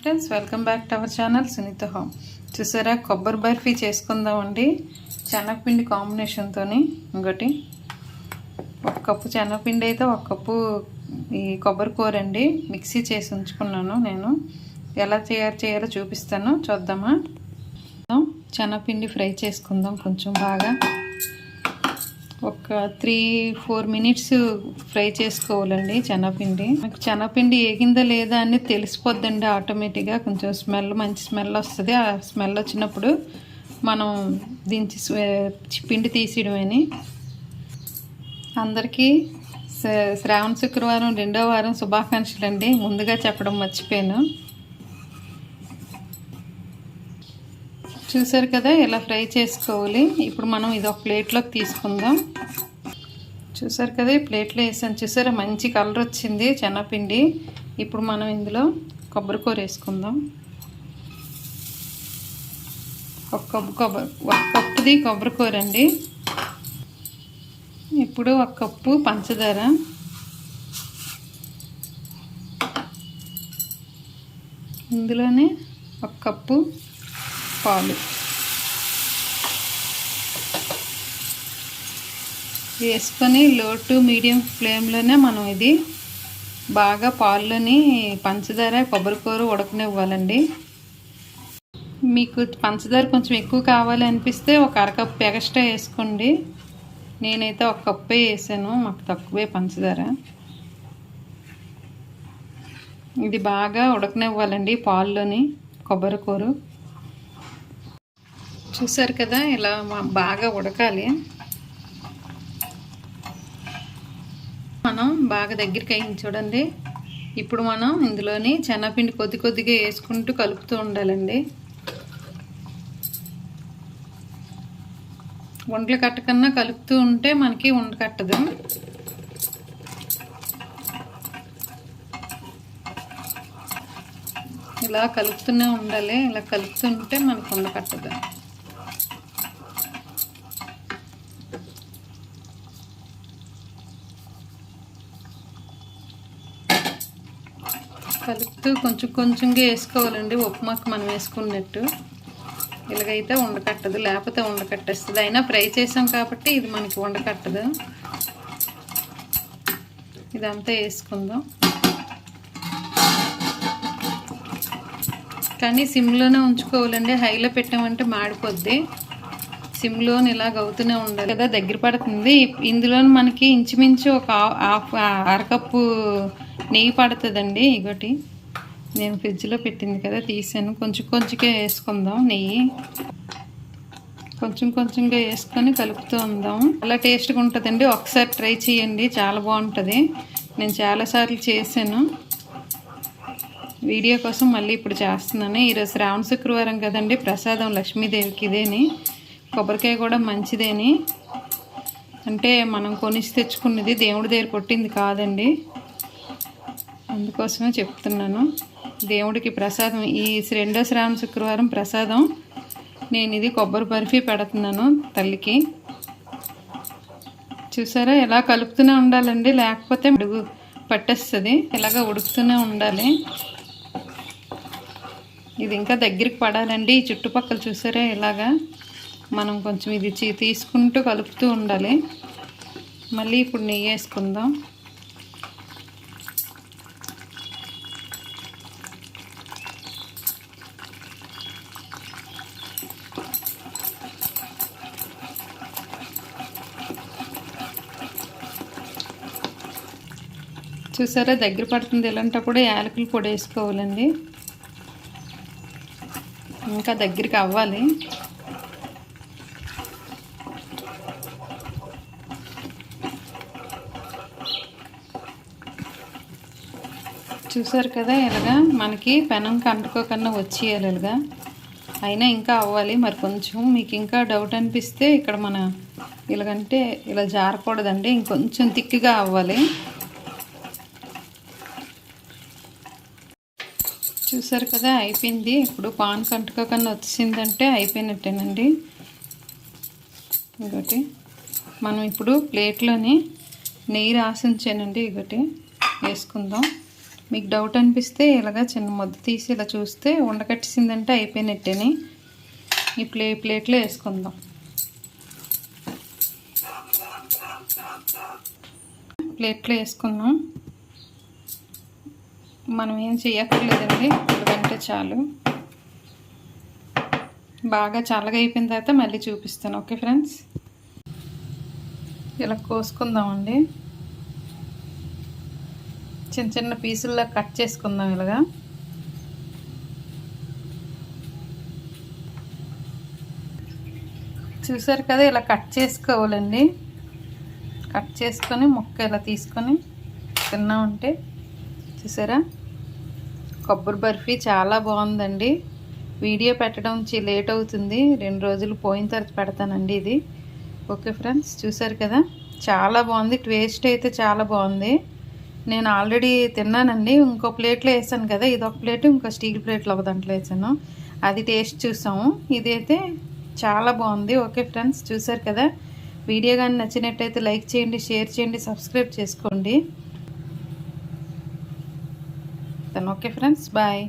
Friends, welcome back to our channel Sunitha home. చూసారా, కొబ్బరి బర్ఫీ చేసుకుందామండి శనగపిండి కాంబినేషన్తో. ఇంకోటి 1 కప్పు శనగపిండి అయితే 1 కప్పు ఈ కొబ్బరి కూర అండి మిక్సీ చేసి ఉంచుకున్నాను. నేను ఎలా తయారు చేయాలో చూపిస్తాను, చూద్దామా. శనగపిండి ఫ్రై చేసుకుందాం కొంచెం బాగా. ఒక 3-4 మినిట్స్ ఫ్రై చేసుకోవాలండి శనగపిండి. మీకు శనగపిండి ఏగిందా లేదా అని తెలిసిపోద్దండి ఆటోమేటిక్గా. కొంచెం స్మెల్, మంచి స్మెల్ వస్తుంది. ఆ స్మెల్ వచ్చినప్పుడు మనం దించి పిండి తీసేయడమని. అందరికీ శ్రావణ శుక్రవారం 2వ వారం శుభాకాంక్షలు అండి. ముందుగా చెప్పడం మర్చిపోయాను. చూసారు కదా, ఇలా ఫ్రై చేసుకోవాలి. ఇప్పుడు మనం ఇది ఒక ప్లేట్లోకి తీసుకుందాం. చూసారు కదా, ఈ ప్లేట్లో వేసాను. చూసారా, మంచి కలర్ వచ్చింది శనగపిండి. ఇప్పుడు మనం ఇందులో కొబ్బరి కూర వేసుకుందాం. 1 కప్పుది కొబ్బరి కూర అండి. ఇప్పుడు 1 కప్పు పంచదార, ఇందులోనే 1 కప్పు పాలు వేసుకొని లో టు మీడియం ఫ్లేమ్లోనే మనం ఇది బాగా పాల్లోని పంచదార కొబ్బరికూర ఉడకనివ్వాలండి. మీకు పంచదార కొంచెం ఎక్కువ కావాలి అనిపిస్తే ఒక 1/2 కప్పు ఎక్స్ట్రా వేసుకోండి. నేనైతే 1 కప్పే వేసాను, మాకు తక్కువే పంచదార. ఇది బాగా ఉడకనివ్వాలండి పాల్లోని కొబ్బరికూర. చూసారు కదా, ఇలా బాగా ఉడకాలి. మనం బాగా దగ్గరికి అయింది చూడండి. ఇప్పుడు మనం ఇందులోని శనగపిండి కొద్దిగా వేసుకుంటూ కలుపుతూ ఉండాలండి. వంటలు కట్టకన్నా కలుపుతూ ఉంటే మనకి వంట కట్టదు. ఇలా కలుపుతూనే ఉండాలి. ఇలా కలుపుతుంటే మనకు వంట కట్టదు. కలుపుతూ కొంచెంగా వేసుకోవాలండి, ఉప్మాకు మనం వేసుకున్నట్టు. ఇలాగైతే ఉండకట్టదు, లేకపోతే ఉండకట్టేస్తుంది. అయినా ఫ్రై చేసాం కాబట్టి ఇది మనకి ఉండకట్టదు. ఇదంతా వేసుకుందాం. కానీ సిమ్లోనే ఉంచుకోవాలండి. హైలో పెట్టామంటే మాడిపోద్ది. సిమ్లోని ఇలాగ అవుతూనే ఉండాలి కదా. దగ్గర పడుతుంది. ఇందులో మనకి ఇంచుమించు ఒక 1/2 కప్పు నెయ్యి పడుతుందండి. ఇగోటి నేను ఫ్రిడ్జ్లో పెట్టింది కదా, తీసాను. కొంచెంగా వేసుకుందాం నెయ్యి. కొంచెంగా వేసుకొని కలుపుతూ ఉందాం. చాలా టేస్ట్గా ఉంటుందండి. ఒకసారి ట్రై చేయండి, చాలా బాగుంటుంది. నేను చాలాసార్లు చేశాను. వీడియో కోసం మళ్ళీ ఇప్పుడు చేస్తున్నాను. ఈరోజు శ్రావణ శుక్రవారం కదండి, ప్రసాదం లక్ష్మీదేవికి ఇదేని. కొబ్బరికాయ కూడా మంచిదేని. అంటే మనం కొనిసి తెచ్చుకున్నది, దేవుడి దగ్గర కొట్టింది కాదండి. అందుకోసమే చెప్తున్నాను. దేవుడికి ప్రసాదం ఈ 2వ శ్రావణ శుక్రవారం ప్రసాదం. నేను ఇది కొబ్బరి బర్ఫీ పెడుతున్నాను తల్లికి. చూసారా, ఇలా కలుపుతూనే ఉండాలండి, లేకపోతే అడుగు పట్టేస్తుంది. ఇలాగ ఉడుకుతూనే ఉండాలి. ఇది ఇంకా దగ్గరికి పడాలండి. ఈ చుట్టుపక్కల చూసారా, ఇలాగా మనం కొంచెం ఇది తీసుకుంటూ కలుపుతూ ఉండాలి. మళ్ళీ ఇప్పుడు నెయ్యి వేసుకుందాం. చూసారా, దగ్గర పడుతుంది. ఇలాంటప్పుడు యాలకుల పొడి వేసుకోవాలండి. ఇంకా దగ్గరికి అవ్వాలి. చూసారు కదా, ఇలాగా మనకి పెనంకి అంటుకోకన్నా వచ్చేయాలి ఇలాగా. అయినా ఇంకా అవ్వాలి మరి కొంచెం. మీకు ఇంకా డౌట్ అనిపిస్తే ఇక్కడ మన ఇలాగంటే ఇలా జారకూడదండి, ఇంకొంచెం థిక్గా అవ్వాలి. చూసారు కదా, అయిపోయింది. ఇప్పుడు పాన్ కంటుకోకన్నా వచ్చిందంటే అయిపోయినట్టేనండి. ఇంకోటి మనం ఇప్పుడు ప్లేట్లోని నెయ్యి రాసి ఉంచానండి. ఇంకోటి వేసుకుందాం. మీకు డౌట్ అనిపిస్తే ఇలాగా చిన్న ముద్ద తీసి ఇలా చూస్తే ఉండకట్టేసిందంటే అయిపోయినట్టేని. ఈ ప్లేట్లో వేసుకుందాం. ప్లేట్లో వేసుకుందాం. మనం ఏం చేయక్కర్లేదండి, ఎందుకంటే చాలు. బాగా చల్లగా అయిపోయిన తర్వాత మళ్ళీ చూపిస్తాను. ఓకే ఫ్రెండ్స్, ఇలా కోసుకుందామండి. చిన్న చిన్న పీసుల్లో కట్ చేసుకుందాం. ఇలాగా చూసారు కదా, ఇలా కట్ చేసుకోవాలండి. కట్ చేసుకొని ముక్క ఇలా తీసుకొని తిన్నామంటే చూసారా, కొబ్బరి బర్ఫీ చాలా బాగుందండి. వీడియో పెట్టడం లేట్ అవుతుంది, 2 రోజులు పోయిన తర్వాత పెడతానండి ఇది. ఓకే ఫ్రెండ్స్, చూసారు కదా, చాలా బాగుంది. టేస్ట్ అయితే చాలా బాగుంది. నేను ఆల్రెడీ తిన్నానండి. ఇంకో ప్లేట్లో వేసాను కదా, ఇది ఒక ప్లేట్, ఇంకో స్టీల్ ప్లేట్లో ఒక దాంట్లో వేసాను. అది టేస్ట్ చూసాము. ఇదైతే చాలా బాగుంది. ఓకే ఫ్రెండ్స్, చూసారు కదా, వీడియో కానీ నచ్చినట్టయితే లైక్ చేయండి, షేర్ చేయండి, సబ్స్క్రైబ్ చేసుకోండి. Okay friends, bye.